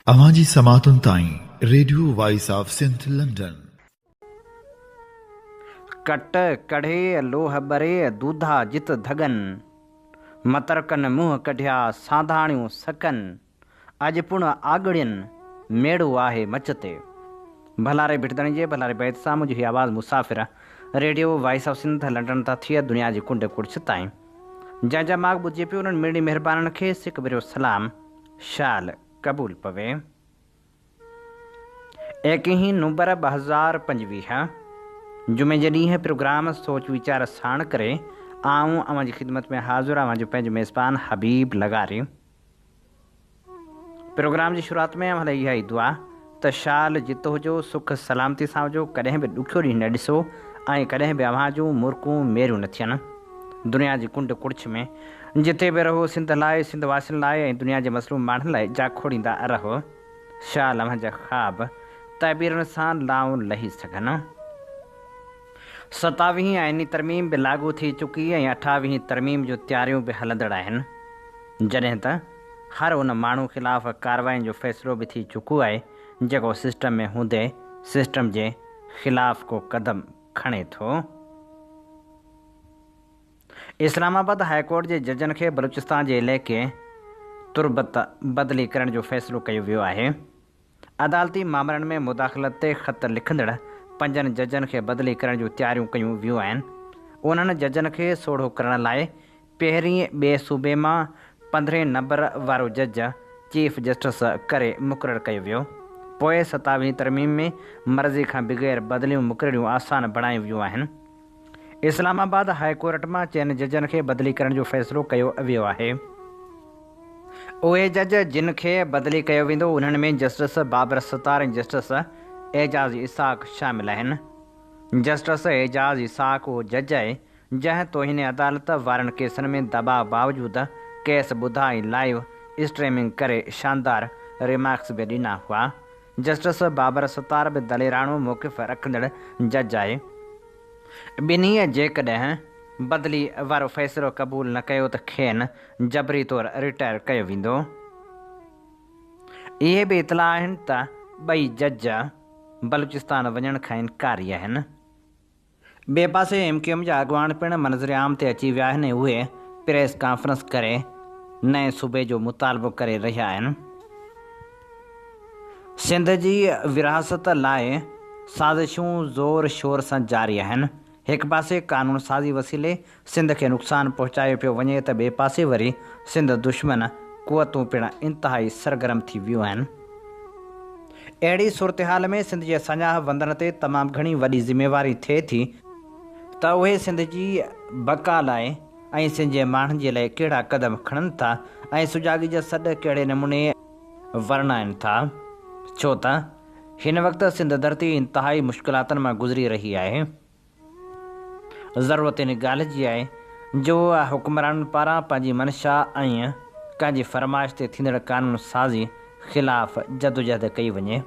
अवांजी समातुन ताईं radio voice of Sindh London. कट कढ़े लोह बरे दूधा जित धगन, मतरकन मुंह कढ़िया साधाणियूं सकन, अज पुण आगड़ियन मेड़ो आहे मचते। भलारे भिटदणी जे भलारे बैत सां मुंहिंजी आवाज़ मुसाफ़िर radio voice of Sindh London तां थिए दुनिया जी कुंड कुड़छ ताईं। जंहिंजा माग ॿुधे पियो उन्हनि मिड़नी महिरबाननि खे सिक भेरो सलाम शाल क़बूल पवे। 21 नवंबर 2025 जुमे जे ॾींहुं प्रोग्राम सोच वीचार साण करे आऊं अवां जी ख़िदमत में हाज़िर आहियां जो पंहिंजो मेज़बान हबीब लगारी। प्रोग्राम जी शुरूआति में अवल इहा ई दुआ त शाल जितो हुजो, सुख सलामती सां हुजो, कॾहिं बि ॾुखियो ॾींहुं न ॾिसो ऐं कॾहिं बि अव्हां जूं मुर्कूं मेरियूं न थियनि। दुनिया जी कुंड कुड़छ में जिते बि रहो सिंध लाइ, सिंध वासियुनि लाइ ऐं दुनिया जे मसलूम माण्हुनि लाइ जा खोड़ींदा रहो। शाल अव्हां जा ख़्वाब तइबीरनि सां लाऊं लही सघनि। 27 आइनी तरमीम बि लागू थी चुकी ऐं 28 तरमीम जूं तयारियूं बि हलंदड़ आहिनि। जॾहिं त हर उन माण्हू ख़िलाफ़ कार्रवाइनि जो फ़ैसिलो बि थी चुको आहे जेको सिस्टम में हूंदे सिस्टम जे ख़िलाफ़ को क़दम खणे थो। इस्लामाबाद हाईकोर्ट जे जजनि खे बलूचिस्तान जे इलाइक़े तुर्बत बदिली करण जो फ़ैसिलो कयो वियो आहे। अदालती मामलनि में मुदाख़लत ते ख़त लिखंदड़ 5 जजनि खे बदिली करण जूं तयारियूं कयूं वियूं आहिनि। उन्हनि जजनि खे सोढ़ो करण लाइ पहिरीं ॿिए सूबे मां 15 नंबर वारो जज चीफ जस्टिस करे मुक़ररु कयो वियो। पोइ 27 तरमीम में मर्ज़ी खां बग़ैर बदिलियूं मुक़ररियूं आसान बणायूं वियूं आहिनि। इस्लामाबाद हाई कोर्ट मां 4 जजनि खे बदिली करण जो फ़ैसिलो कयो वियो आहे। उहे जज जिन खे बदिली कयो वेंदो उन्हनि में जस्टिस बाबर सत्तार ऐं जस्टिस एजाज़ इसाक़ शामिल आहिनि। जस्टिस एजाज़ इसाक़ उहो जज आहे जंहिं तोहिन अदालत वारनि केसनि में दबाव बावजूदि केस ॿुधा ऐं लाइव स्ट्रीमिंग करे शानदार रिमार्क्स बि ॾिना हुआ। जस्टिस बाबर सत्तार बि दलेराणो मौक़िफ़ रखंदड़ जज आहे। ॿिन्ही जेकॾहिं बदिली वारो फ़ैसिलो क़बूल न कयो त खेनि जबरी तौरु रिटायर कयो वेंदो। इहे बि इतला आहिनि त ॿई जज बलूचिस्तान वञण खां इनकारी आहिनि। ॿिए पासे MQM जा अॻवान पिणु मंज़र आम ते अची विया आहिनि। उहे प्रेस कॉन्फ्रेंस करे नए सूबे जो मुतालबो करे रहिया आहिनि। सिंध जी विरासत लाइ साज़िशूं ज़ोर शोर सां जारी आहिनि। हिक पासे कानून साज़ी वसीले सिंध खे नुक़सानु पहुचायो पियो वञे त ॿिए पासे वरी सिंध दुश्मन क़ुवतूं पिणु इंतिहाई सरगर्म थी वियूं आहिनि। अहिड़ी सूरत हाल में सिंध जे सञाह वंदन ते तमामु घणी वॾी ज़िम्मेवारी थिए थी त उहे सिंध जी बका लाइ ऐं सिंध जे माण्हुनि जे लाइ कहिड़ा क़दम खणनि था ऐं सुजाॻी जा सॾ कहिड़े नमूने वर्णाइनि था। छो त हिन वक़्तु सिंध धरती इंतिहाई मुश्किलातुनि मां गुज़री रही आहे। ज़रूरत इन ॻाल्हि जी आहे जो हुक्मराननि पारां पंहिंजी मंशा ऐं कंहिंजी फरमाइश ते थींदड़ कानून साज़ी ख़िलाफ़ जदोजहद कई वञे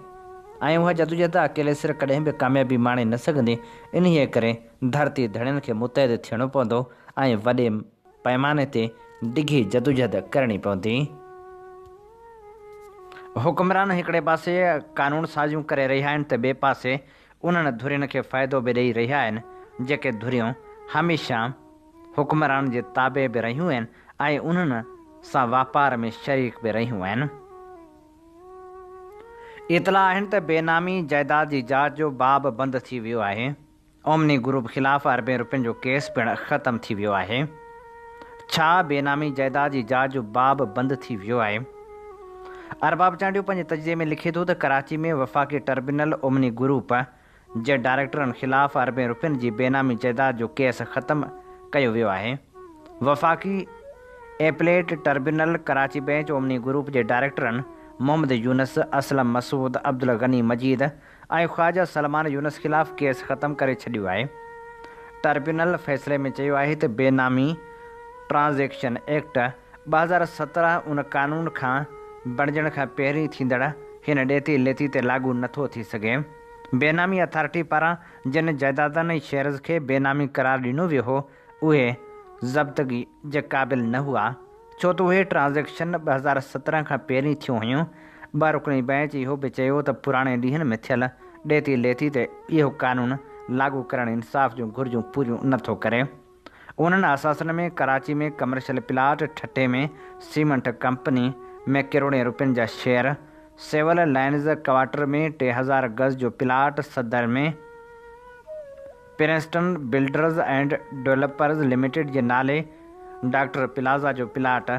ऐं उहा जदोजहद अकेले सिर कॾहिं बि कामयाबी माणे न सघंदी। इन्हीअ करे धरती धड़ियुनि खे मुतहद थियणो पवंदो ऐं वॾे पैमाने ते डिघी जदोजहद करणी पवंदी। हुक्मरान हिकिड़े पासे कानून साज़ियूं करे रहिया आहिनि त ॿिए पासे उन्हनि धुरियुनि खे फ़ाइदो बि ॾेई रहिया आहिनि जेके धुरियूं हमेशह हुक्मरान जे ताबे बि रहियूं आहिनि ऐं उन्हनि सां वापार में शरीक बि रहियूं आहिनि। इतला आहिनि त बेनामी जाइदाद जी जांच जो बाब बंदि थी वियो आहे। ओमनी ग्रुप ख़िलाफ़ अरबें रुपयनि जो केस पिणु ख़तमु थी वियो आहे। छा बेनामी जाइदाद जी जांच जो बाब बंदि थी वियो आहे? अरबाब चांडियूं पंहिंजे तजिए में लिखे थो त कराची में वफ़ाक़ी टर्मिनल ओमनी ग्रुप जे डायरेक्टरनि ख़िलाफ़ अरबें रुपयनि जी बेनामी जाइदाद जो केस ख़तमु कयो वियो आहे। वफ़ाक़ी appellate terminal Karachi bench Omni group जे डायरेक्टरनि मोहम्मद यूनस, असलम मसूद, अब्दुल गनी मजीद ऐं ख़्वाजा सलमान यूनस ख़िलाफ़ केस ख़तमु करे छॾियो आहे। टर्मिनल फ़ैसिले में चयो आहे त बेनामी ट्रांज़ेक्शन एक्ट 2017 उन क़ानून खां बणिजण खां पहिरीं थींदड़ हिन ॾेती लेती ते लागू नथो थी सघे। बेनामी अथॉरिटी पारां जिन जाइदादनि ऐं शेयर्स खे बेनामी करार ॾिनो वियो हो उहे ज़ब्तगी जे क़ाबिल न हुआ छो त उहे ट्रांज़ेक्शन 2017 खां पहिरीं थियूं हुयूं ॿ रुकनी बेंच इहो बि चयो त पुराणे ॾींहनि में थियल ॾेती लेती ते इहो कानून लागू करणु इंसाफ़ जूं घुरिजूं पूरियूं नथो करे। उन्हनि असासनि में कराची में कमर्शियल प्लाट, ठठे में सीमेंट कंपनी में करोड़े रुपयनि जा शेयर, सिविल लाइन्स क्वार्टर में 3000 गज़ जो प्लाट, सदर में Princeton builders and developers limited जे नाले डॉक्टर प्लाज़ा जो plot,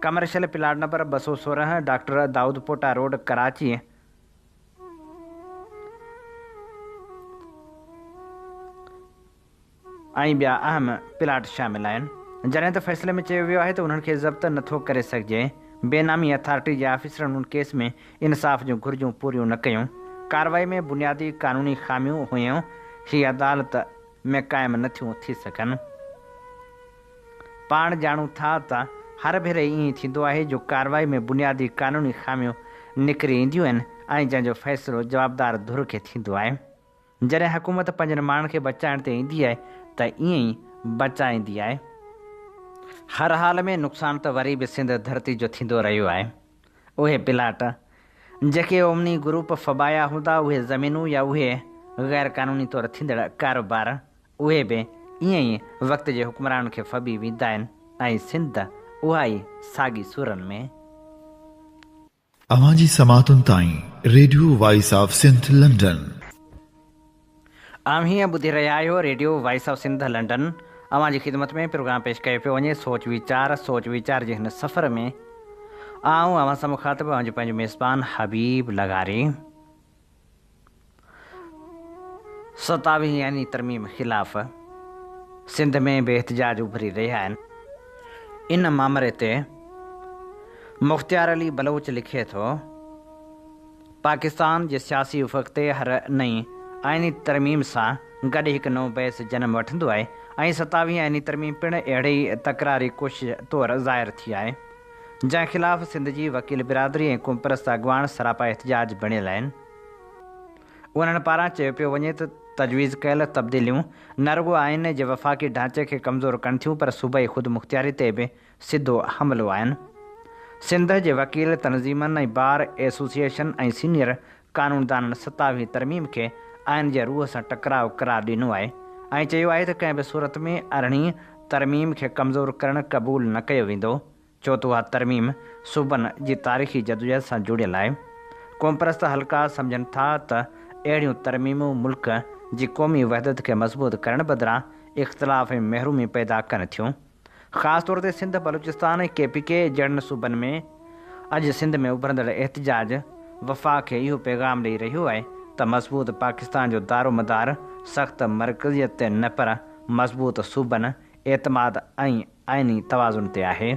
commercial plot number 216 doctor Daud Pota road Karachi ऐं ॿिया अहम प्लाट शामिल आहिनि। जॾहिं त फ़ैसिले में चयो वियो आहे त उन्हनि खे ज़ब्त नथो करे सघिजे। बेनामी अथॉरिटी जे ऑफिसरनि उन केस में इंसाफ़ जूं घुरिजूं पूरियूं न कयूं। कार्रवाई में बुनियादी क़ानूनी ख़ामियूं हुयूं। हीअ अदालत में क़ाइमु नथियूं थी सघनि। पाण ॼाणूं था त हर भेरे ईअं थींदो आहे जो कार्रवाई में बुनियादी क़ानूनी ख़ामियूं निकिरी ईंदियूं आहिनि ऐं जंहिंजो फ़ैसिलो जवाबदार धुर खे थींदो आहे। जॾहिं हुकूमत पंहिंजनि माण्हुनि खे बचाइण ते ईंदी आहे त ईअं ई बचाईंदी आहे। हर हाल में नुक़सानु त वरी बि सिंध धरती जो थींदो रहियो आहे। उहे प्लाट जेके ओमनी ग्रुप फबाया हूंदा, उहे ज़मीनूं या उहे गैर क़ानूनी तौरु थींदड़ कारोबार, उहे बि ईअं ई वक़्त जे हुक्मराननि खे फबी वेंदा आहिनि ऐं सिंध उहा ई साॻी सुरनि में। अवां जी समातुनि ताईं radio voice of Sindh London. आम हीअं ॿुधी रहिया आहियो radio voice of Sindh London. अवां जी ख़िदमत में प्रोग्राम पेश कयो पियो वञे सोच वीचार जे हिन सफ़र में आऊं अवां सां मुखातिब अवां जो पंहिंजो मेज़बान हबीब लगारी। 27 यानी तरमीम ख़िलाफ़ सिंध में बेहतजाज उभरी रहिया आहिनि। इन मामले ते मुख्तियार अली बलोच लिखे थो, पाकिस्तान जे सियासी उफ़क़ ते हर नई आइनी तरमीम सां गॾु हिकु नओं बहस जनम वठंदो आहे ऐं 27 आइनी तरमीम पिणु अहिड़े ई तकरारी कोशिश तौरु ज़ाहिर थी आहे, जंहिं ख़िलाफ़ सिंध जी वकील बिरादरी ऐं क़ौमपरस्त अॻवान सरापा एहतजाज बणियल आहिनि। उन्हनि पारां चयो पियो वञे त तजवीज़ कयल तब्दीलियूं न रुॻो आइन जे वफ़ाक़ी ढांचे खे कमज़ोर कनि थियूं, पर सूबाई ख़ुदि मुख़्तियारी ते बि सिधो हमिलो आहिनि। सिंध जे वकील तनज़ीमनि ऐं बार एसोसिएशन ऐं सीनियर क़ानूनदाननि 27 तरमीम खे आइन जे रूह सां टकराव करार ॾिनो आहे ऐं चयो आहे त कंहिं बि सूरत में 18 तरमीम खे कमज़ोर करणु क़बूल न कयो वेंदो, छो त उहा तरमीम सूबनि जी तारीख़ी जदोजहद सां जुड़ियल आहे। क़ौमपरस्त हल्का सम्झनि था त अहिड़ियूं तरमीमूं मुल्क जी क़ौमी वहदत खे मज़बूत करण बदिरां इख़्तिलाफ़ ऐं महरूमी पैदा कनि थियूं। ख़ासि तौर ते सिंध, बलूचिस्तान ऐं KPK जहिड़नि सूबनि में अॼु सिंध में उभरंदड़ एहतजाज वफ़ा खे इहो पैगाम ॾेई रहियो आहे त मज़बूत पाकिस्तान जो दारो मदार सख़्त मरकज़ियत ते न, पर मज़बूत सूबनि, एतमाद ऐं आइनी तवाज़ुन ते आहे।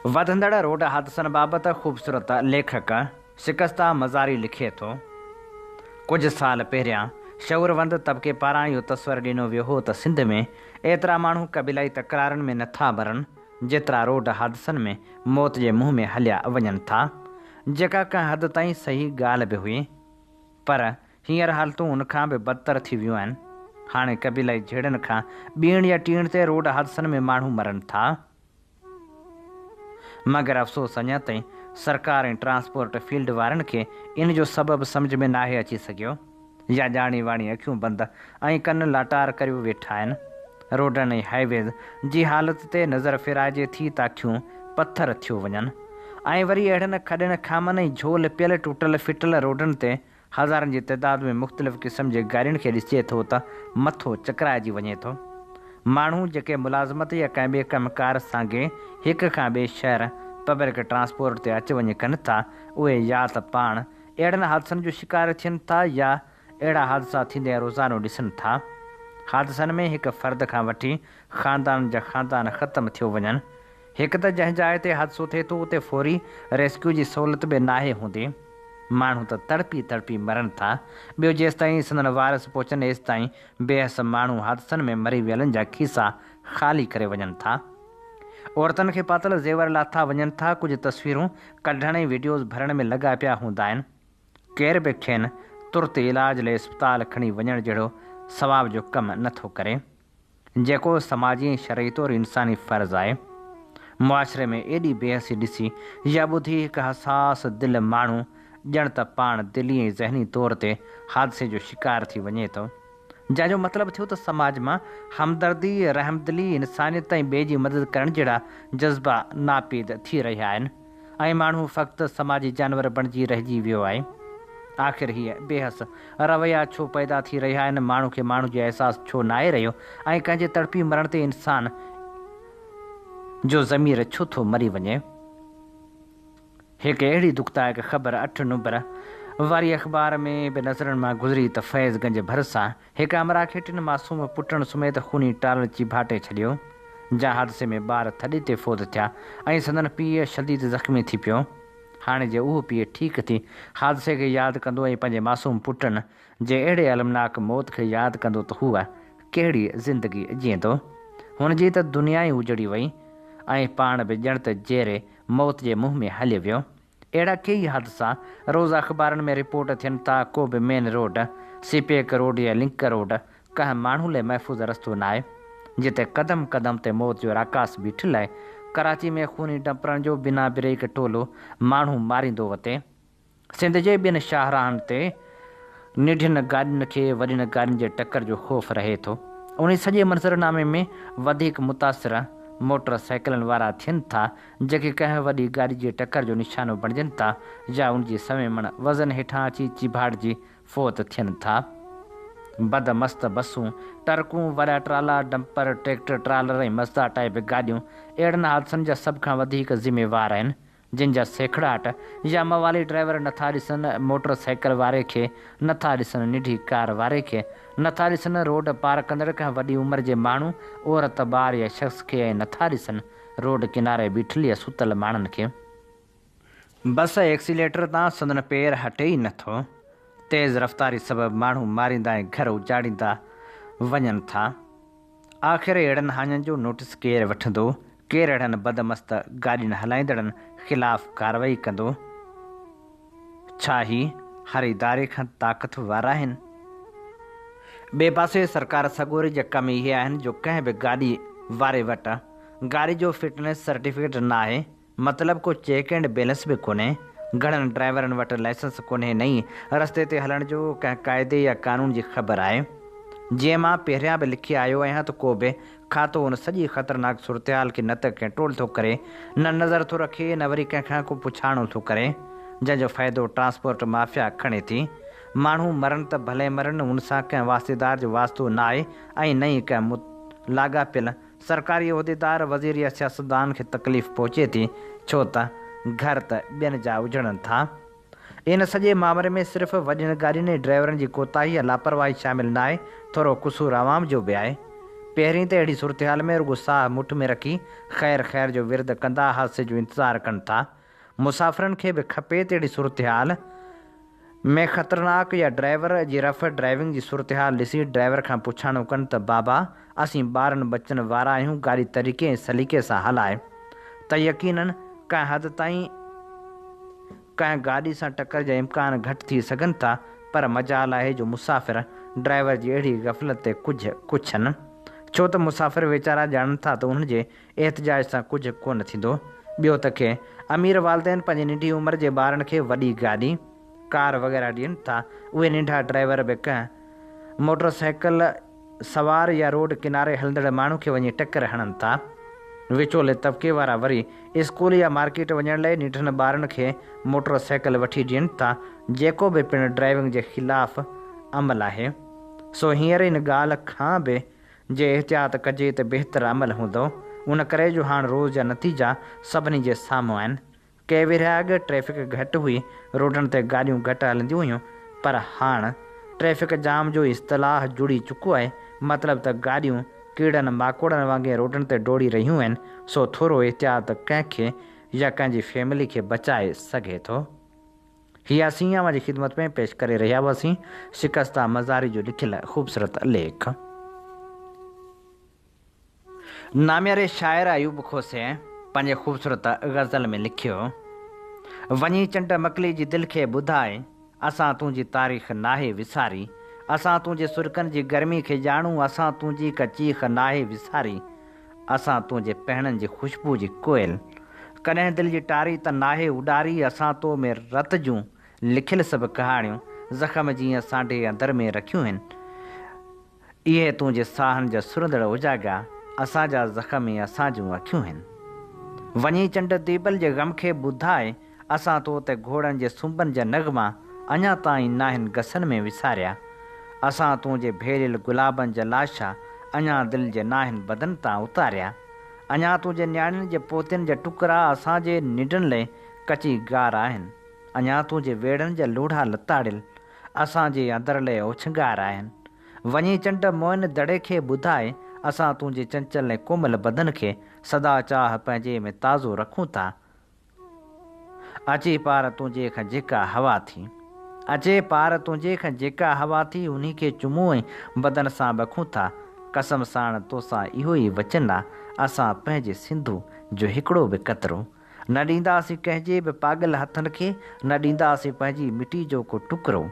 वधंदड़ रोड हादसनि बाबति ख़ूबसूरत लेखक शिकस्ता मज़ारी लिखे थो, कुझु साल पहिरियां शऊरवंद तबिके पारां इहो तस्वर ॾिनो वियो हो त सिंध में एतिरा माण्हू क़बीलाई तकरारनि में नथा मरनि जेतिरा रोड हादसनि में मौत जे मुंहं में हलिया वञनि था, जेका कंहिं हद ताईं सही ॻाल्हि बि हुई, पर हींअर हालतूं उनखां बि बदतर थी वियूं आहिनि। हाणे क़बीलाई झेड़नि खां ॿीण या टीण ते रोड हादसनि में माण्हू मरनि था, मगर अफ़सोस अञा ताईं सरकार ऐं ट्रांसपोर्ट फील्ड वारनि खे इन जो सबबु सम्झ में नाहे अची सघियो, या ॼाणी वाणी अखियूं बंदि ऐं कन लाटार करे वेठा आहिनि। रोडनि ऐं हाईवेज़ जी हालति ते नज़र फेराइजे थी त अखियूं पथर थियो वञनि ऐं वरी अहिड़नि खॾनि खामनि ऐं झोल पियल टुटल फिटल रोडनि ते हज़ारनि जी तइदाद में मुख़्तलिफ़ क़िस्म जे गाॾियुनि खे ॾिसे थो त मथो चकराइजी वञे थो। माण्हू जेके मुलाज़मत या कंहिं ॿिए कमकार साॻे हिक खां ॿिए शहर पब्लिक ट्रांसपोर्ट ते अच वञ कनि था, उहे या त पाण अहिड़नि हादसनि जो शिकार थियनि था या अहिड़ा हादसा थींदे रोज़ानो ॾिसनि था। हादसनि में हिकु फ़र्द खां वठी ख़ानदान जा ख़ानदान ख़तमु थियो वञनि। हिकु त जंहिं जाइ ते हादसो थिए थो उते फौरी रेस्क्यू जी सहूलियत बि नाहे हूंदी, माण्हू त तड़पी तड़पी मरनि था। ॿियो जेसि ताईं संदन वारस पहुचनि एसि ताईं बेहस माण्हू हादसनि में मरी वियलनि जा खीसा ख़ाली करे वञनि था। औरतुनि खे पातल ज़ेवर लाथा वञनि था। कुझु तस्वीरूं कढण ऐं वीडियोज़ भरण में लॻा पिया हूंदा आहिनि। केर बि खेनि तुर्त इलाज लाइ इस्पताल खणी वञण जहिड़ो सवाब जो कमु नथो करे, जेको समाजी ऐं शरई तौरु इंसानी फ़र्ज़ु आहे। मुआशरे में एॾी बेहसी ॾिसी या ॿुधी हिकु हसास दिलि माण्हू ॼण त पाण दिली ऐं ज़हनी तौर ते हादसे जो शिकार थी वञे थो, जंहिंजो मतिलबु थियो त समाज मां हमदर्दी, रहमदिली, इंसानियत ऐं ॿिए जी मदद करण जहिड़ा जज़्बा नापीद थी रहिया आहिनि ऐं माण्हू फ़क़्ति समाजी जानवर बणिजी रहिजी वियो आहे। आख़िर हीअ बेहस रवैया छो पैदा थी रहिया आहिनि? माण्हू खे माण्हू जो अहसासु छो न आहे रहियो ऐं कंहिंजे तड़पी मरण ते इंसान जो ज़मीर छो थो मरी वञे? हिकु अहिड़ी दुखदायक ख़बर 8 नवंबर वारी अख़बार में बि नज़रनि मां गुज़री त फैज़गंज भरिसां हिकु अमरा खे 3 मासूम पुटनि समेत खूनी टाल चिभाटे छॾियो, जंहिं हादसे में ॿार थॾे ते फ़ौत थिया ऐं संदन पीउ शदीद ज़ख़्मी थी पियो। हाणे जे उहो पीउ ठीकु थी हादसे खे यादि कंदो ऐं पंहिंजे मासूम पुटनि जे अहिड़े अलमनाक मौत खे यादि कंदो त हूअ कहिड़ी ज़िंदगी जीअंदो? हुनजी त दुनिया ई उजड़ी वई ऐं पाण बि ॼण त जेरे मौत जे मुंहं में हली वियो। अहिड़ा कई हादसा रोज़ अख़बारनि में रिपोर्ट थियनि था। को बि मेन रोड, सीपेक रोड या लिंक रोड कंहिं माण्हू लाइ महफ़ूज़ रस्तो न आहे, जिते क़दम क़दम ते मौत जो राकास बीठल आहे। कराची में खूनी डंपरनि जो बिना ब्रेक टोलो माण्हू मारींदो वते। सिंध जे ॿियनि शाहराहनि ते निढियुनि गाॾियुनि खे वॾियुनि गाॾियुनि जे टकर जो ख़ौफ़ रहे थो। उन सॼे मंज़रनामे में वधीक मुतासिर मोटर साइकिलनि वारा थियनि था, जेके कंहिं वॾी गाॾी जे टकर जो निशानो बणिजनि था या उनजी सवेमण वज़न हेठां अची चिभाड़जी फ़ौत थियनि था। बदमस्त बसूं, ट्रकूं, वॾा ट्राला, डंपर, ट्रैक्टर, ट्रालर ऐं मज़दा टाइप गाॾियूं अहिड़नि हादसनि जा सभ खां वधीक ज़िम्मेवार आहिनि, जिन जा सैकड़ाट या मवाली ड्राइवर नथा ॾिसनि मोटर साइकिल वारे खे, नथा ॾिसनि निढी कार वारे खे, नथा ॾिसनि रोड पार कंदड़ कंहिं वॾी उमिरि जे माण्हू, औरत, ॿार या शख़्स खे, ऐं नथा ॾिसनि रोड किनारे बीठल या सुतल माण्हुनि खे। बस एक्सीलेटर तां संदन पेर हटे ई नथो। तेज़ रफ़्तारी सबबि माण्हू मारींदा ऐं घर उजाड़ींदा वञनि था। आख़िर अहिड़नि हाञनि जो नोटिस केरु वठंदो? केरु अहिड़नि बदमस्त गाॾियुनि हलाईंदड़नि ख़िलाफ़ कार्रवाई कंदो? छा ही हर इदारे खां ताक़त वारा आहिनि? ॿिए पासे सरकार सॻोरे जा कम इहे आहिनि जो कंहिं बि गाॾी वारे वटि गाॾी जो फिटनेस सर्टिफिकेट न आहे, मतिलबु को चेक एंड बैलेंस बि कोन्हे। घणनि ड्राइवरनि वटि लाइसेंस कोन्हे, नई रस्ते ते हलण जो कंहिं क़ाइदे या कानून जी ख़बर आहे। जीअं मां पहिरियां बि लिखी आयो आहियां त को बि खातो उन सॼी ख़तरनाक सूरतहाल खे न त कंट्रोल थो करे, न नज़र थो रखे, न वरी कंहिंखां को पुछाणो थो करे, जंहिंजो फ़ाइदो ट्रांसपोर्ट माफ़िया खणे थी। माण्हू मरनि त भले मरनि, हुन सां कंहिं वास्तेदार जो वास्तो न आहे ऐं न ई कंहिं लाॻापियल सरकारी उहिदेदार, वज़ीर या सियासतदान खे तकलीफ़ पहुचे थी, छो त घर त ॿियनि जा उजड़नि था। इन सॼे मामले में सिर्फ़ु वॾियुनि गाॾियुनि ऐं ड्राइवरनि जी कोताही या लापरवाही शामिल न आहे, थोरो क़सूर आवाम जो बि आहे। पहिरीं त अहिड़ी सूरतहाल में रुॻो साह मुठ में रखी ख़ैर जो विर्द कंदा हादसे जो इंतज़ारु कनि था। मुसाफ़िरनि खे बि खपे त अहिड़ी सूरतहाल में ख़तरनाक या ड्राइवर जी रफ़ ड्राइविंग जी सूरतहाल ॾिसी ड्राइवर खां पुछाणो कनि त बाबा, असीं ॿारनि बचनि वारा आहियूं, गाॾी तरीक़े ऐं सलीक़े सां हलाए। त यकीननि कंहिं हद ताईं कंहिं गाॾी सां टकर जा इम्कान घटि थी सघनि था, पर मजाल आहे जो मुसाफ़िर ड्राइवर जी अहिड़ी ग़फ़लत ते कुझनि, छो त मुसाफ़िर वीचारा ॼाणनि था त उन्हनि जे एहतिजाज सां कुझु कोन थींदो। ॿियो त के अमीर वालदेन पंहिंजी नंढी उमिरि जे ॿारनि खे वॾी गाॾी, कार वग़ैरह ॾियनि था। उहे नंढा ड्राइवर बि कंहिं मोटर साइकिल सवार या रोड किनारे हलंदड़ माण्हू खे वञी टकर हणनि था। विचोले तबिके वारा वरी स्कूल या मार्केट वञण लाइ निढनि ॿारनि खे मोटर साइकिल वठी ॾियनि था, जेको बि पिणु ड्राइविंग जे ख़िलाफ़ अमल आहे। सो हींअर इन ॻाल्हि खां बि जे एहतियात कजे त बहितर अमल हूंदो। उन करे जो हाणे रोज़ जा नतीजा सभिनी जे साम्हूं आहिनि। कंहिं विरहा अॻु ट्रैफ़िक घटि हुई, रोडनि ते गाॾियूं घटि हलंदियूं हुयूं, पर हाणे ट्रैफ़िक जाम जो इस्तिलाह जुड़ी चुको आहे। मतिलबु त गाॾियूं कीड़नि माकोड़नि वांगुरु रोडनि ते डोड़ी रहियूं आहिनि। सो थोरो एहतियात कंहिंखे या कंहिंजी फैमिली खे बचाए सघे थो। हीअ असीं अवां जी ख़िदमत में पेश करे रहिया हुआसीं शिकस्ता मज़ारी जो लिखियल ख़ूबसूरत लेख। नामियारे शाइर अयूब खोसे पंहिंजे ख़ूबसूरत ग़ज़ल में लिखियो, वञी चंड मकली जी दिलि खे ॿुधाए, असां तुंहिंजी तारीख़ नाहे विसारी। असां तुंहिंजे सुरकनि जी गर्मी खे ॼाणूं, असां तुंहिंजी का चीख नाहे विसारी। असां तुंहिंजे पहिणनि जी ख़ुशबू जी कोयल। कॾहिं दिलि जी टारी त नाहे उॾारी, असां तो में रत जूं लिखियल सभु कहाणियूं ज़ख़्म जीअं सांडे अंदर में रखियूं आहिनि। इहे तुंहिंजे साहनि जा सुरंदड़ उजागा, असांजा ज़ख़्म ई असां जूं अखियूं आहिनि। वञी चंड दीपल जे ग़म खे ॿुधाए, असां तो ते घोड़नि जे सुंबनि जा नग़मा अञा ताईं नाहिनि गसनि में विसारिया। असां तुंहिंजे भेलियल गुलाबनि जा लाशा अञा दिलि जे नाहिनि बदन तां उतारिया। अञा तुंहिंजे न्याणियुनि जे पोतनि जा टुकड़ा असांजे निडनि लाइ कची गार आहिनि। अञा तुंहिंजे वेड़नि जा लोढ़ा लताड़ियल असांजे अंदर लाइ ओछंगार आहिनि। वञी चंड मोइन दड़े खे ॿुधाए, असां तुंहिंजे चंचल ऐं कोमल बदन खे सदा चाह पंहिंजे में ताज़ो रखूं था। अचे पार तुंहिंजे खां जेका हवा थी, अचे पार तुंहिंजे खां जेका हवा थी, उन्ही खे चुमूं ऐं बदन सां बखूं था। कसम साण तोसां इहो ई वचन आहे, असां पंहिंजे सिंधु जो हिकिड़ो बि कतरो न ॾींदासीं कंहिंजे बि पागल हथनि खे, न ॾींदासीं पंहिंजी मिटी जो को टुकड़ो।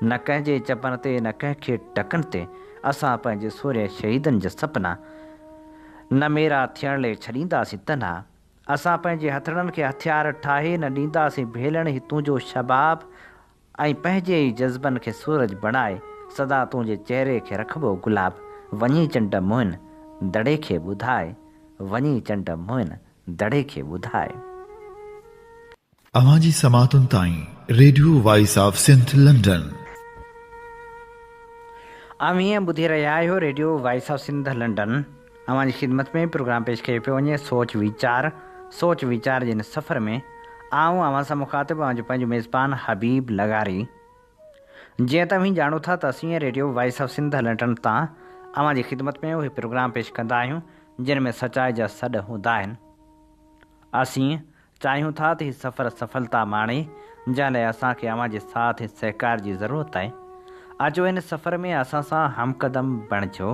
न कंहिंजे चपनि ते न कंहिंखे टकनि ते असां पंहिंजे सोरे शहीदनि जा सपना न मेरा थियण लाइ छॾींदासीं तन्हा। असां पंहिंजे हथड़नि खे हथियार ठाहे न ॾींदासीं भेलण ई तुंहिंजो शबाब, ऐं पंहिंजे ई जज़्बनि खे सूरज बणाए सदा तुंहिंजे चहिरे खे रखबो गुलाब। वञी चंड मोइन दड़े खे ॿुधाए, वञी चंड मोइन दड़े खे ॿुधाए। अवां जी समातुनि ताईं radio voice of Sindh London. हीअं ॿुधी रहिया आहियो radio voice of Sindh London. अवां जी ख़िदमत में प्रोग्राम पेश कयो पियो वञे सोच वीचार जे हिन सफ़र में आऊं अवां सां मुखातिबु अवां जो पंहिंजो मेज़बान हबीब लगारी। जीअं त अवीं ॼाणो था त असीं radio voice of Sindh London तां अवां जी ख़िदमत में उहे प्रोग्राम पेश कंदा आहियूं जिन में सचाई जा सॾ हूंदा आहिनि। असीं चाहियूं था त हीउ सफ़र सफलता माणे, जंहिं लाइ असांखे अवां जे साथ ऐं सहकार जी ज़रूरत आहे। अचो हिन सफ़र में असां सां हमक़दम बणिजो।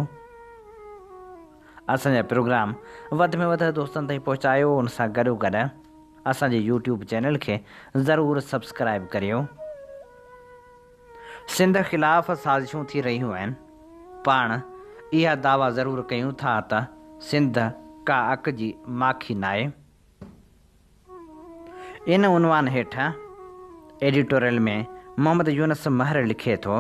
असांजा प्रोग्राम वधि में वधि दोस्तनि ताईं पहुचायो। उन सां गॾोगॾु असांजे यूट्यूब चैनल खे ज़रूरु सब्सक्राइब करियो। सिंध ख़िलाफ़ साज़िशूं थी रहियूं आहिनि। पाण इहा दावा ज़रूरु कयूं था त सिंध का अक जी माखी न आहे। इन उनवान हेठि एडिटोरियल में मोहम्मद यूनस महर लिखे थो,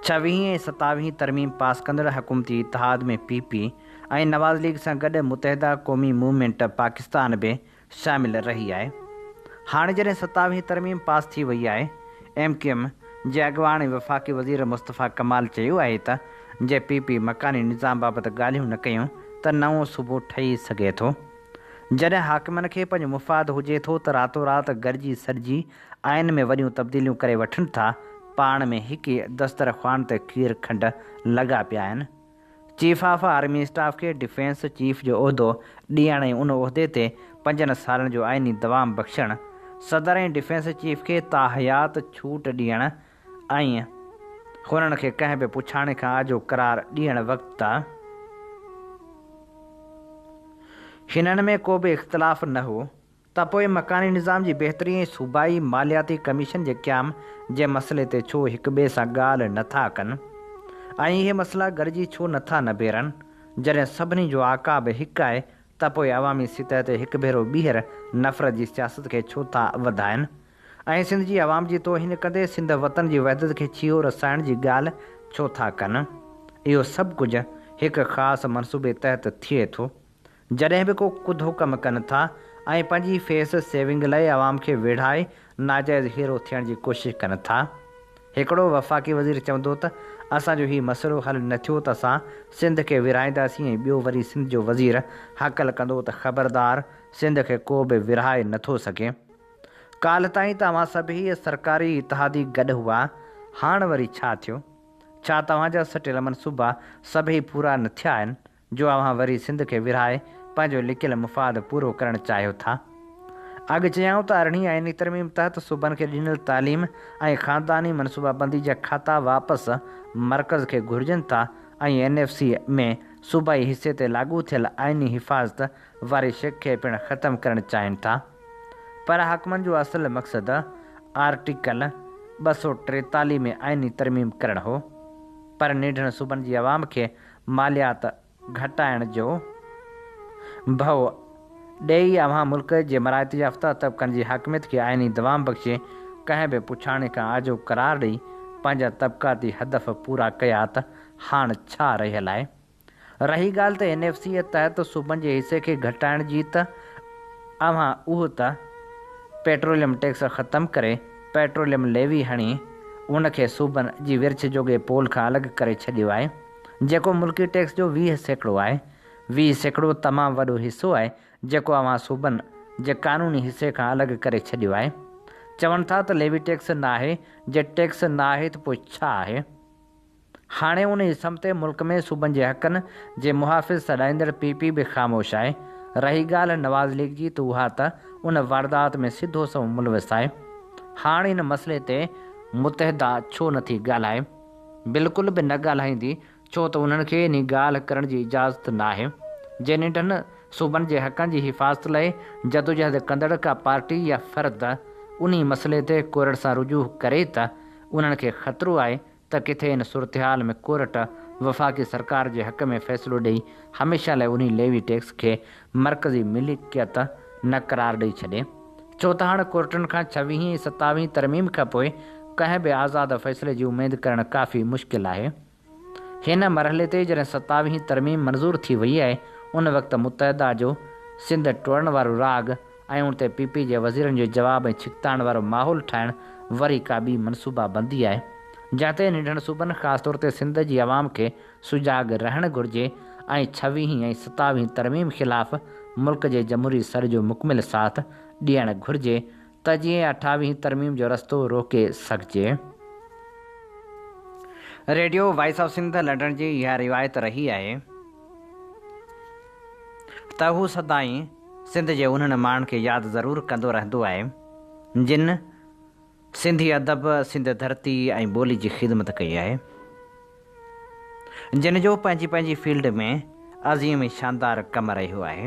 26 ऐं 27 तरमीम पास कंदड़ हुकूमती इतिहाद में PP ऐं नवाज़ लीग सां गॾु मुतहदा क़ौमी मूवमेंट पाकिस्तान बि शामिल रही आहे। हाणे जॾहिं 27 तरमीम पास थी वई आहे, MQM जे अॻवान ऐं वफ़ाक़ी वज़ीर मुस्तफ़ा कमाल चयो आहे त जे PP मकानी निज़ाम बाबति ॻाल्हियूं न कयूं त नओं सूबो ठही सघे थो। जॾहिं हाकिमनि खे पंहिंजो मुफ़ाद हुजे थो त रातो राति गॾिजी सॾिजी आइन में वॾियूं तब्दीलियूं करे वठनि था। पाण में हिकु दस्तरख़्वान ते खीर खंड लॻा पिया आहिनि। चीफ ऑफ आर्मी स्टाफ खे डिफेंस चीफ जो उहिदो ॾियण ऐं उन उहिदे ते 5 सालनि जो आइनी दवाम बख़्शणु, सदर ऐं डिफेंस चीफ खे ताहयात छूट ॾियणु ऐं हुननि खे कंहिं बि पुछाणे खां आजो करार ॾियणु वक़्तु आहे। हिननि में को बि इख़्तिलाफ़ न हो त पोइ मकानी निज़ाम जी बहितरी ऐं सूबाई मालियाती कमीशन जे क़याम जे मसइले ते छो हिक ॿिए सां ॻाल्हि नथा कनि ऐं इहे मसइला गॾिजी छो नथा निबेरनि। जॾहिं सभिनी जो आका बि हिकु आहे त पोइ अवामी सतह ते हिकु भेरो ॿीहर नफ़रत जी सियासत खे छो था वधाइनि ऐं सिंध जी आवाम जी तोहिन कंदे सिंध वतन जी वहदत खे छीयो रसाइण जी ॻाल्हि छो था कनि। इहो सभु कुझु हिकु ख़ासि मनसूबे तहत थिए थो। जॾहिं बि को कुदो कमु कनि था ऐं पंहिंजी फेस सेविंग लाइ आवाम खे वेढ़ाए नाजाइज़ हीरो थियण जी कोशिशि कनि था। हिकिड़ो वफ़ाक़ी वज़ीर चवंदो त असांजो हीउ मसइलो हल न थियो त असां सिंध खे विरहाईंदासीं ऐं ॿियो वरी सिंध जो वज़ीर हक़ल कंदो त ख़बरदार, सिंध खे को बि विरहाए नथो सघे। काल्ह ताईं त अवां सभई सरकारी इतिहादी गॾु हुआ, हाणे वरी छा थियो? छा तव्हांजा सटियल मनसूबा सभई पूरा न थिया आहिनि जो अव्हां वरी सिंध खे विरहाए पंहिंजो लिकियल मुफ़ाद पूरो करणु चाहियो था? अॻु चयाऊं त 18 आइनी तरमीम तहत सूबनि खे ॾिनल तालीम ऐं ख़ानदानी मनसूबाबंदी जा खाता वापसि मर्कज़ खे घुरिजनि था ऐं NFC में सूबाई हिसे ते लाॻू थियल आइनी हिफ़ाज़त वारी शिक खे पिणु ख़तमु करणु चाहिनि था। पर हाकिमनि जो असुलु मक़सदु आर्टिकल 243 में आइनी तरमीम करणु हो, पर निढण सूबनि जी आवाम खे मालियात घटाइण जो भउ ॾेई अवां मुल्क जे मराइती याफ़्ता तबक़नि जी हाकमियत खे आइनी दवाम बख़्शे कंहिं बि पुछाणे खां आजो करार ॾेई पंहिंजा तबक़ाती हदफ़ पूरा कया त हाणे छा रहियल आहे। रही ॻाल्हि त NFC तहत सूबनि जे हिसे खे घटाइण जी त अवां उहो त पेट्रोलियम टैक्स ख़तमु करे पेट्रोलियम लेवी हणी उनखे सूबनि जी विर्छ जोगे पोल खां अलॻि करे छॾियो आहे, जेको मुल्की टैक्स जो 20% आहे। 20% तमामु वॾो हिसो आहे जेको अवां सूबनि जे क़ानूनी हिसे खां अलॻि करे छॾियो आहे। चवनि था त लेवी टैक्स न आहे, जे टैक्स न आहे त पोइ छा आहे। हाणे उन समते मुल्क में सूबनि जे हक़नि जे मुहाफ़िज़ सॾाईंदड़ PP बि ख़ामोश आहे। रही ॻाल्हि नवाज़ लीग जी त उहा त उन वारदात में सिधो सो मुलविस आहे। हाणे इन मसइले ते मुतहदा छो नथी ॻाल्हाए, बिल्कुलु बि न ॻाल्हाईंदी, छो त उन्हनि खे इन ॻाल्हि करण जी इजाज़त न आहे। जे निंढनि सूबनि जे हक़नि जी हिफ़ाज़त लाइ जदोजहद कंदड़ का पार्टी या फ़र्द उन मसइले ते कोर्ट सां रुजू करे त उन्हनि खे ख़तरो आहे त किथे इन सूरतहाल में कोर्ट वफ़ाक़ी सरकार जे हक़ में फ़ैसिलो ॾेई हमेशह लाइ उन लेवी टैक्स खे मरकज़ी मिल्कियत न करार ॾेई छॾे। छो त हाणे कोर्टनि खां 26 ऐं 27 तरमीम खां पोइ कंहिं बि आज़ादु फ़ैसिले जी उमेदु करणु काफ़ी मुश्किल आहे। हिन मरहले ते जॾहिं 27 तरमीम मंज़ूर थी वई आहे उन वक़्तु मुतहदा जो सिंध टोड़ण वारो राग ऐं उन ते PP जे वज़ीरनि जो जवाब ऐं छिकताइण वारो माहौल ठाहिणु वरी का ॿी मनसूबा बंदी आहे, जंहिं ते निढण सूबनि ख़ासि तौर ते सिंध जी आवाम खे सुजाग रहणु घुरिजे ऐं 26 ऐं 27 तरमीम ख़िलाफ़ मुल्क जे जमहूरी सर जो मुकमिल साथ ॾियणु घुरिजे त जीअं 28 तरमीम जो रस्तो रोके सघिजे। Radio voice of Sindh London जी इहा रिवायत रही आहे त हू सदाईं सिंध जे उन्हनि माण्हुनि खे यादि ज़रूरु कंदो रहंदो आहे जिन सिंधी अदब, सिंध धरती ऐं ॿोली जी ख़िदमत कई आहे, जिन जो पंहिंजी पंहिंजी फील्ड में अज़ीम ऐं शानदार कमु रहियो आहे।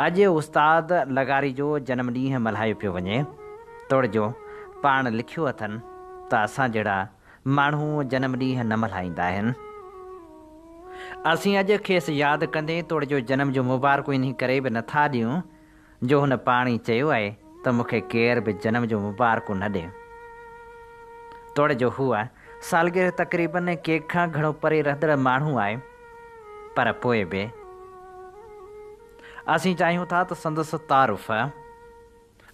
अॼु उस्ताद लगारी जो जनम ॾींहुं मल्हायो पियो वञे, तोड़ जो पाण लिखियो अथनि त असां जहिड़ा माण्हू जनम ॾींहुं न मल्हाईंदा आहिनि। असीं अॼु खेसि यादि कंदे तोड़ जो जनम जो मुबारकू इन करे बि नथा ॾियूं जो हुन पाण ई चयो आहे त मूंखे केर बि जनम जो मुबारकू न ॾिए। तोड़ जो हूअ सालगिरह तक़रीबन केक खां घणो परे रहंदड़ माण्हू आहे, पर पोइ बि असीं चाहियूं था त संदसि तारुफ़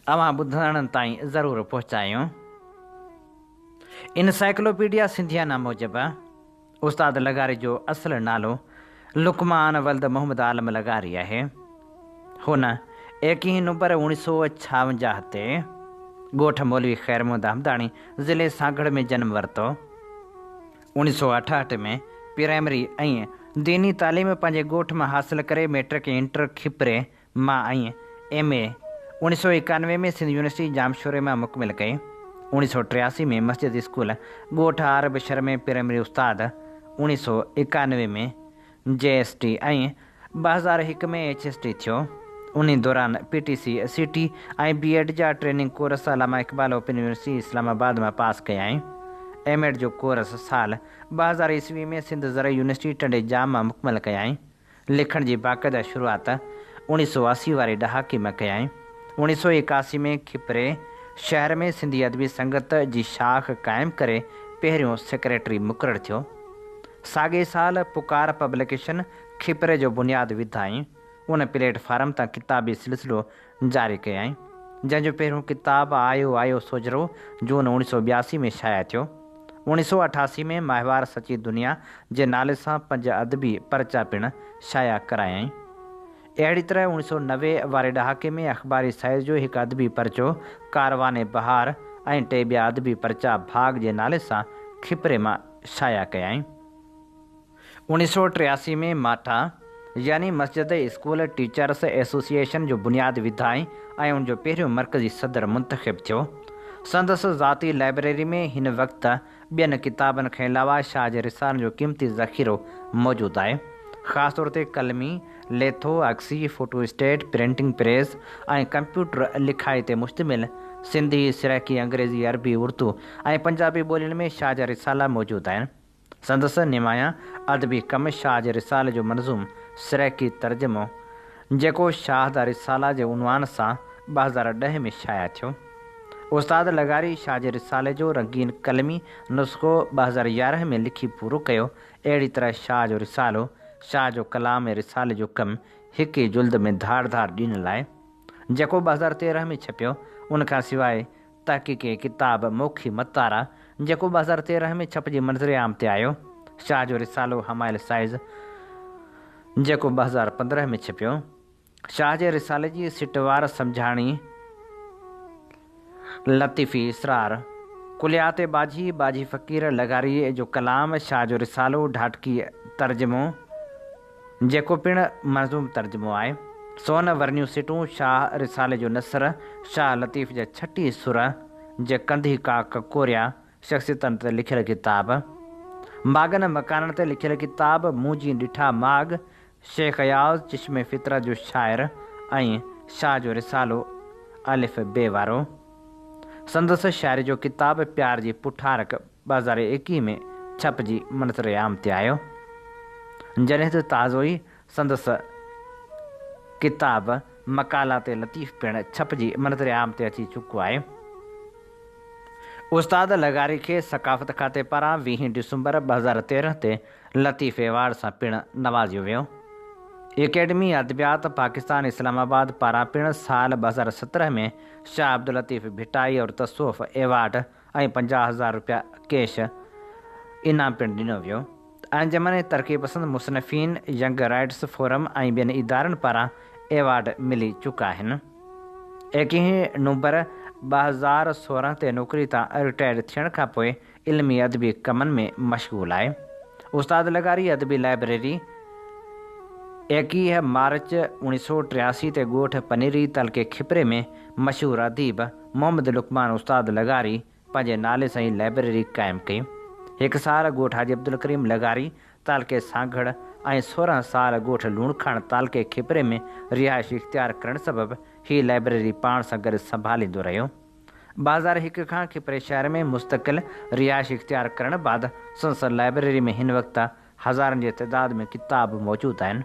अवां ॿुधणनि ताईं ज़रूरु पहुचायूं। इनसाइक्लोपीडिया सिंधियाना मूजिबि उस्ताद लगारी जो असुलु नालो लुकमान वल्द मोहम्मद आलम लगारी आहे। हुन 21 नवंबर 1956 ते ॻोठ मौलवी ख़ैरमुहम्मद हमदाणी ज़िले सागड़ में जनम वरितो। 1968 में प्राइमरी ऐं दीनी तालीम पंहिंजे ॻोठ मां हासिलु करे मैट्रिक ऐं इंटर खिपरे मां ऐं MA 1991 में सिंध यूनिवर्सिटी जामशोरे मां मुकमिल कई। 1983 में मस्जिद स्कूल ॻोठ आरब शहर में प्राइमरी उस्ताद, 1991 में JST ऐं 2001 में HST थियो। उन दौरान PTC CT ऐं B.Ed जा ट्रेनिंग कोर्स अलामा इक़बाल ओपन यूनिवर्सिटी इस्लामाबाद मां पास कया आहिनि। M.Ed जो कोर्स साल 2000 ईस्वी में सिंध ज़रई यूनिवर्सिटी टंडे जाम मां मुकमल कया आहिनि। लिखण जी बाक़ाइदा शुरूआत 1980 वारे ॾहाके में कया आहिनि। 1981 में खिपरे शहर में सिंधी अदबी संगत जी शाख क़ाइमु करे पहिरियों सेक्रेटरी मुक़ररु थियो। साॻे साल पुकार पब्लिकेशन खिपरे जो बुनियादु विधाई। उन प्लेटफार्म तां किताबी सिलसिलो जारी कयाई, जंहिंजो पहिरियों किताबु आयो आयो सोजरो जून 1982 में शाया थियो। 1988 में माहिवार सची दुनिया जे नाले सां 5 अदबी परचा पिणु शाया करायई। अहिड़ी तरह 1990 वारे ॾहाके में अख़बारी साइज़ जो हिकु अदबी परचो कारवाने बहार ऐं 2 ॿिया अदबी परचा भाग जे नाले सां खिपरे मां शाया कयाई। 1983 में माठा यानी मस्जिद स्कूल टीचर्स एसोसिएशन जो बुनियादु विधाई ऐं उनजो पहिरियों मरकज़ी सदर मुंतख़िब थियो। संदसि ज़ाती लाइब्रेरी में हिन वक़्तु ॿियनि किताबनि खां अलावा शाह जे रिसालनि जो क़ीमती ज़ख़ीरो मौजूदु आहे, ख़ासि तौर ते कलमी, लेथो, अक्सी, फोटोस्टेट, प्रिंटिंग प्रेस ऐं कंप्यूटर लिखाई ते मुश्तमिल सिंधी, सिरैकी, अंग्रेज़ी, अरबी, उर्दू ऐं पंजाबी ॿोलियुनि में शाह जा रिसाला मौजूदु आहिनि। संदसि निमाया अदबी कम शाह जे रिसाले जो मंज़ूम सिरैकी तर्जुमो जेको शाह दा रिसाला जे उनवान सां 2010 में शाया थियो। उस्ताद लगारी शाह जे रिसाले जो रंगीन कलमी नुस्ख़ो 2011 में लिखी पूरो कयो। अहिड़ी तरह शाह जो रिसालो शाह जो कलाम ऐं रिसाले जो कमु हिक ई जुल्द में धार धार ॾिनल आहे जेको 2013 में छपियो। उनखां सवाइ तहक़ीक़ी किताब मोखी मतारा जेको 2013 में छपिजी मंज़र आम ते आयो। शाह जो रिसालो हमायल साइज़ जेको 2015 में छपियो। शाह जे रिसाले जी सिटवार सम्झाणी लतीफ़ी इसरार कुलियात बाजी बाजी फ़क़ीर लगारी जो कलाम शाह जो रिसालो ढाटकी तर्जुमो जेको पिणु मंज़ूम तर्जुमो आहे। सोन वर्नियूं सिटूं शाह रिसाले जो नसर शाह लतीफ़ जा 36 सुर जे कंधी का ककोरिया शख़्सियतनि ते लिखियल किताब मागन मकाननि ते लिखियल किताब मुंहिंजी ॾिठा माग शेख अयाज़ चिश्मे फितरत जो शाइर ऐं शाह जो रिसालो अलिफ़ बे वारो। संदसि शाइरी जो किताब प्यार जी पुठारक 2021 में छपिजी मंज़र आम ते आयो। जॾहिं त ताज़ो ई संदसि किताब मकालात लतीफ़ पिणु छपिजी मंज़र आम ते अची चुको आहे। उस्ताद लगारी खे सक़ाफ़त खाते पारां 20 डिसंबर 2013 ते लतीफ़ एवार्ड सां पिणु नवाज़ियो वियो। एकेडमी अदबियात पाकिस्तान इस्लामाबाद पारां पिणु साल 2017 में शाह अब्दुल लतीफ़ भिटाई और तसोफ़ एवार्ड ऐं 50,000 रुपया कैश इनाम पिणु ॾिनो वियो। अंजमन तरक़ी पसंद मुसनफ़ीन यंग राइट्स फोरम ऐं ॿियनि इदारनि पारां एवार्ड मिली चुका आहिनि। 21 नवंबर 2016 ते नौकरी तां रिटायर थियण खां पोइ इल्मी अदबी कमनि में मशगूल आहे। उस्ताद लगारी अदबी लाइब्रेरी 21 मार्च 1983 ते ॻोठ पनीरी तलके खिपरे में मशहूरु अदीब मोहम्मद लुकमान उस्ताद लगारी पंहिंजे नाले सां ई लाइब्रेरी क़ाइमु कई। 1 साल ॻोठ हाजी अब्दुल करीम लगारी तालके सांगड़ ऐं 16 साल ॻोठ लूणखाण तालके खिपरे में रिहाइश इख़्तियार करण सबबि हीअ लाइब्रेरी पाण सां गॾु संभालींदो रहियो। 2001 खां खिपरे शहर में मुस्तक़िल रिहाइश इख़्तियार करण बाद संसद लाइब्रेरी में हिन वक़्तु हज़ारनि जी तइदाद में किताब मौजूदु आहिनि।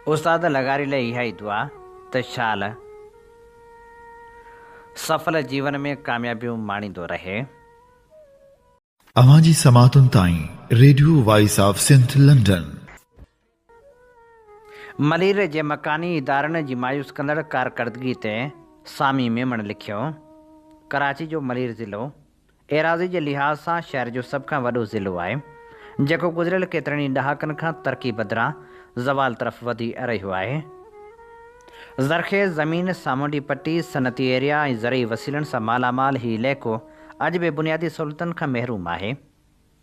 उस्ताद लगारी लाइ इहा ई दुआ त शाल सफल जीवन में कामयाबियूं माणींदो रहे। अवां जी समातुनि ताईं radio voice of Sindh London. Malir जे मकानी इदारनि जी मायूस कंदड़ कारकर्दगी ते सामी मेमण लिखियो। कराची जो मलीर ज़िलो एराज़ी जे लिहाज़ सां शहर जो सभ खां वॾो ज़िलो आहे जेको गुज़िरियल केतिरनि ई ॾहाकनि खां तरक़ी बदिरां ज़वाल तरफ़ वधी रहियो आहे। ज़रख़ेज़ ज़मीन सामूंडी पट्टी सनती एरिया ऐं ज़रई वसीलनि सां मालामाल ही इलाइक़ो अॼु बि बुनियादी सहूलियतुनि खां महरूम आहे।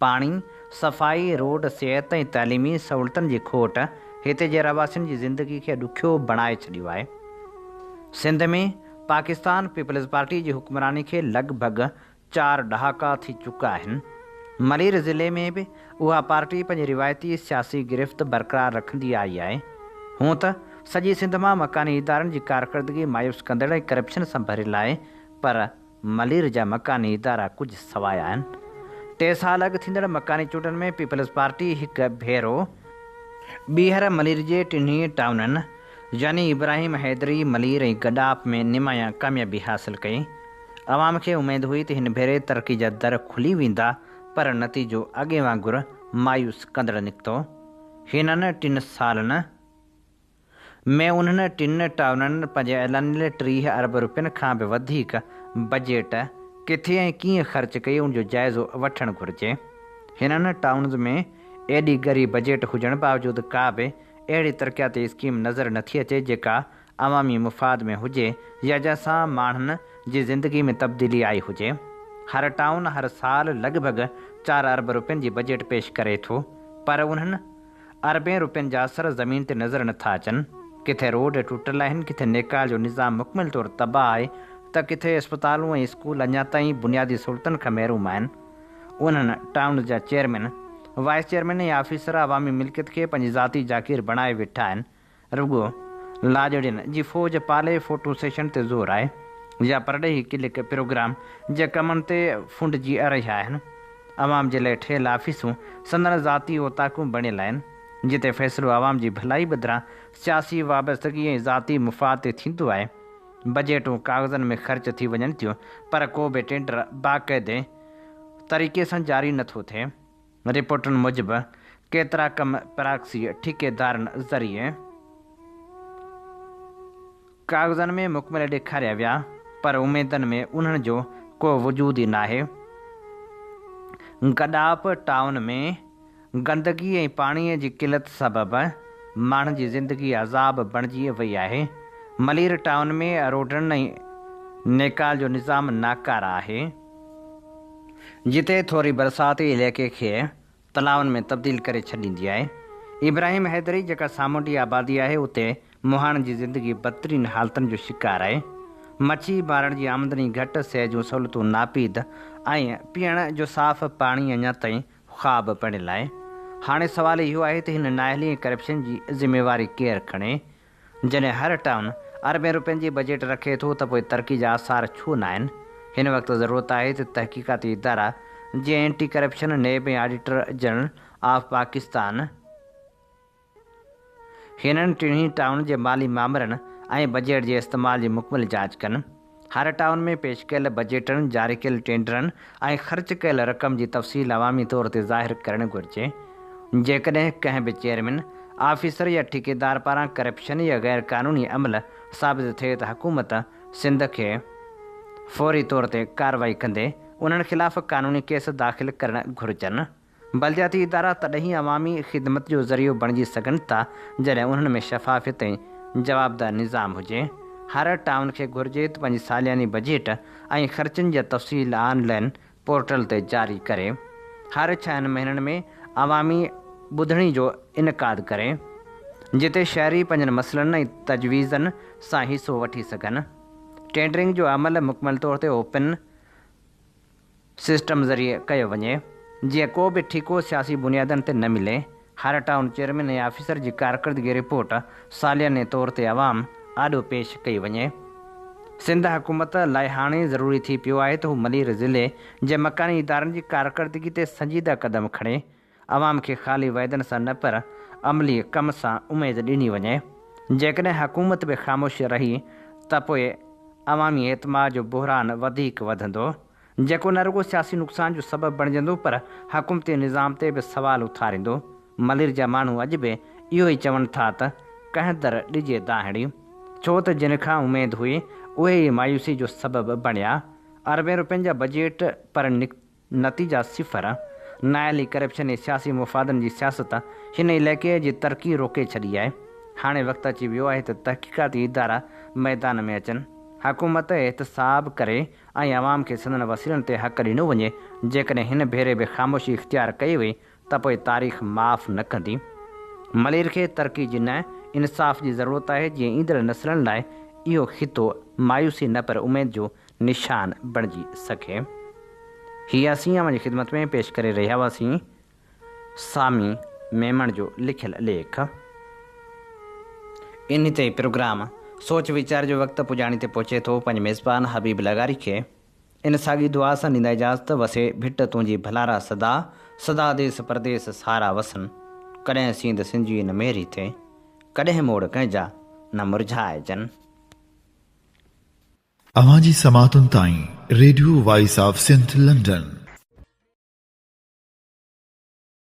पाणी सफ़ाई रोड सिहत ऐं तइलीमी सहूलियतुनि जी खोट हिते जे रवासियुनि जी ज़िंदगी खे ॾुखियो बणाए छॾियो आहे। सिंध में पाकिस्तान पीपल्स पार्टी जी हुक्मरानी खे लॻभॻि 4 ॾहाका थी चुका आहिनि। मलीर ज़िले में बि उहा पार्टी पंहिंजी रिवायती सियासी गिरफ़्त बरक़रार रखंदी आई आहे। हूअं त सॼी सिंध मां मकानी इदारनि जी कारकर्दगी मायूस कंदड़ ऐं करप्शन सां भरियलु आहे, पर मलीर जा मकानी इदारा कुझु सवाइ आहिनि। 3 साल अॻु थींदड़ मकानी चूंडनि में पीपल्स पार्टी हिकु भेरो ॿीहर मलीर जे टिन्ही टाउननि यानी इब्राहिम हैदरी मलीर ऐं गडाप में निमाया कामयाबी हासिल कई। अवाम खे उमेदु हुई त हिन भेरे तरक़ी जा दर खुली वेंदा, पर नतीजो अॻे वांगुरु मायूस कंदड़ निकितो। हिननि 3 सालनि में उन्हनि 3 टाउननि पंहिंजे ऐलानियल 30 अरब रुपयनि खां बि वधीक बजट किथे ऐं कीअं ख़र्च कई उनजो जाइज़ो वठणु घुरिजे। हिननि टाउन्स में एॾी ॻरी बजट हुजण बावजूदि का बि अहिड़ी तरक़ियाती स्कीम नज़र नथी अचे जेका अवामी मुफ़ाद में हुजे या जंहिंसां माण्हुनि जी ज़िंदगी में तब्दीली आई हुजे। हर टाउन हर साल लॻभॻि 4 अरब रुपयनि जी बजट पेश करे थो, पर उन्हनि अरबें रुपयनि जा असर ज़मीन ते नज़र नथा अचनि। किथे रोड टुटल आहिनि, किथे नेकाल जो निज़ाम मुकमिल तौरु तबाह आहे, त किथे अस्पतालूं ऐं स्कूल अञा ताईं बुनियादी सहूलियतुनि खां महरूम आहिनि। उन्हनि टाउन जा चेयरमैन वाइस चेयरमैन ऐं ऑफिसर अवामी मिल्कियत खे पंहिंजी ज़ाती जागीर बणाए वेठा आहिनि। रुॻो लाजड़ियुनि जी फ़ौज पाले फ़ोटो सेशन ते ज़ोर आहे या परॾेही क्लिक प्रोग्राम जे कमनि ते फुंडजी रहिया आहिनि। आवाम जे लाइ ठहियल आफ़ीसूं संदन ज़ाती ओताकूं बणियल आहिनि, जिते फ़ैसिलो आवाम जी भलाई बदिरां सियासी वाबस्तगी ऐं ज़ाती मुफ़ाद ते थींदो आहे। बजटूं कागज़नि में ख़र्च थी वञनि थियूं, पर को बि टेंडर बाक़ाइदे तरीक़े सां जारी नथो थिए। रिपोर्टुनि मूजिबि केतिरा कम प्रॉक्सी ठेकेदारनि ज़रिए कागज़नि में मुकमल ॾेखारिया विया, पर उमेदनि में उन्हनि जो को वजूद ई नाहे। गॾाप टाउन में गंदगी ऐं पाणीअ जी किल्लत सबबि माण्हुनि जी ज़िंदगी अज़ाब बणिजी वई आहे। मलीर टाउन में रोडनि ऐं नेकाल जो निज़ाम नाकारा आहे, जिते थोरी बरसाती इलाइक़े खे तलाउनि में तब्दील करे छॾींदी आहे। इब्राहिम हैदरी जेका सामूंडी आबादी आहे, उते मुहाणनि जी ज़िंदगी बदतरीन हालतुनि जो शिकार आहे। मच्छी मारण जी आमदनी घटि, सिहत जूं सहूलियतूं नापीद ऐं पीअण जो साफ़ पाणी अञा ताईं ख़्वाब पिणियल आहे। हाणे सुवालु इहो आहे त हिन नाअहली ऐं करप्शन जी ज़िम्मेवारी केरु खणे। जॾहिं हर टाउन अरबें रुपयनि जी बजट रखे थो त पोइ तरक़ी जा आसार छो न आहिनि। हिन वक़्तु ज़रूरत आहे त तहक़ीक़ाती इदारा जीअं एंटी करप्शन नैब ऐं ऑडिटर जनरल ऑफ पाकिस्तान हिननि टिन्ही टाउन जे माली मामरनि ऐं बजट जे इस्तेमाल जी मुकमल जांच कनि। हर टाउन में पेश कयल बजटनि, जारी कयल टेंडरनि ऐं ख़र्च कयल रक़म जी तफ़सील अवामी तौर ते ज़ाहिर करणु घुरिजे। जेकॾहिं कंहिं बि चेयरमैन, ऑफिसर या ठेकेदार पारां करप्शन या गैर क़ानूनी अमल साबित थिए त हुकूमत सिंध खे फ़ौरी तौर ते कार्रवाई कंदे उन्हनि ख़िलाफ़ क़ानूनी केस दाख़िल करणु घुरिजनि। बलदियाती इदारा तॾहिं ई अवामी ख़िदमत जो ज़रियो बणिजी सघनि था जॾहिं उन्हनि में शफ़ाफ़ियत ऐं जवाबदार निज़ाम हुजे। हर टाउन खे घुरिजे त पंहिंजी सालियानी बजट ऐं ख़र्चनि जा तफ़सील ऑनलाइन पोर्टल ते जारी करे। हर 6 महीननि में अवामी ॿुधणी जो इनक़ाद करे, जिते शहरी पंहिंजनि मसइलनि ऐं तजवीज़नि सां हिसो वठी सघनि। टेंडरिंग जो अमल मुकमल तौर ते ओपन सिस्टम ज़रिए कयो वञे, जीअं को बि ठीको सियासी बुनियादनि ते न मिले। हर टाउन चेयरमैन ऐं ऑफिसर जी कारकर्दगी रिपोर्ट सालियाने तौर ते अवाम आॾो पेश कई वञे। सिंध हुकूमत लाइ हाणे ज़रूरी थी पियो आहे त हू मलीर ज़िले जे मकानी इदारनि जी कारकर्दगी ते संजीदा क़दम खणे। अवाम खे ख़ाली वाइदनि सां न, पर अमली कम सां उमेद ॾिनी वञे। जेकॾहिं हुकूमत बि ख़ामोश रही त पोइ अवामी एतमाद जो बहिरान वधीक वधंदो, जेको न रुॻो सियासी नुक़सान जो सबबु बणिजंदो, पर हुकूमती निज़ाम ते बि सवाल उथारींदो। मलीर जा माण्हू अॼु बि इहो ई चवनि था त कंहिं दर ॾिजे दाहिड़ी, छो त जिन खां उमेद हुई उहे ई मायूसी जो सबबु बणिया। अरबें रुपयनि जा बजट, पर नतीजा सिफ़र। नाअहली करप्शन ऐं सियासी मुफ़ादनि जी सियासत हिन इलाइक़े जी तरक़ी रोके छॾी आहे। हाणे वक़्तु अची वियो आहे त तहक़ीक़ाती इदारा मैदान में अचनि, हुकूमत एहतसाब करे ऐं अवाम खे संदन वसीलनि ते हक़ ॾिनो वञे। जेकॾहिं हिन भेरे बि ख़ामोशी इख़्तियार कई वई त पोइ तारीख़ माफ़ न कंदी। मलीर खे तरक़ी जी न, इंसाफ़ जी ज़रूरत आहे, जीअं ईंदड़ नसलनि लाइ इहो ख़ितो मायूसी न, पर उमेद जो निशान बणिजी सघे। हीअ असीं अवां ख़िदमत में पेश करे रहिया हुआसीं सामी मेमण जो लिखियल लेख। इन ते प्रोग्राम सोच वीचार जो वक़्तु पुॼाणी ते पहुचे थो। पंहिंजे मेज़बान हबीब लगारी खे इन साॻी दुआ सां ॾींदा इजाज़त। वसे भिट तुंहिंजी भलारा सदा, सदा देस परदेस सारा वसन। कॾहिं सींद सिंधी न मेरी थिए, कॾहिं मोड़ कंहिंजा न मुरझाइजनि। अवां जी समातुनि ताईं radio voice of Sindh London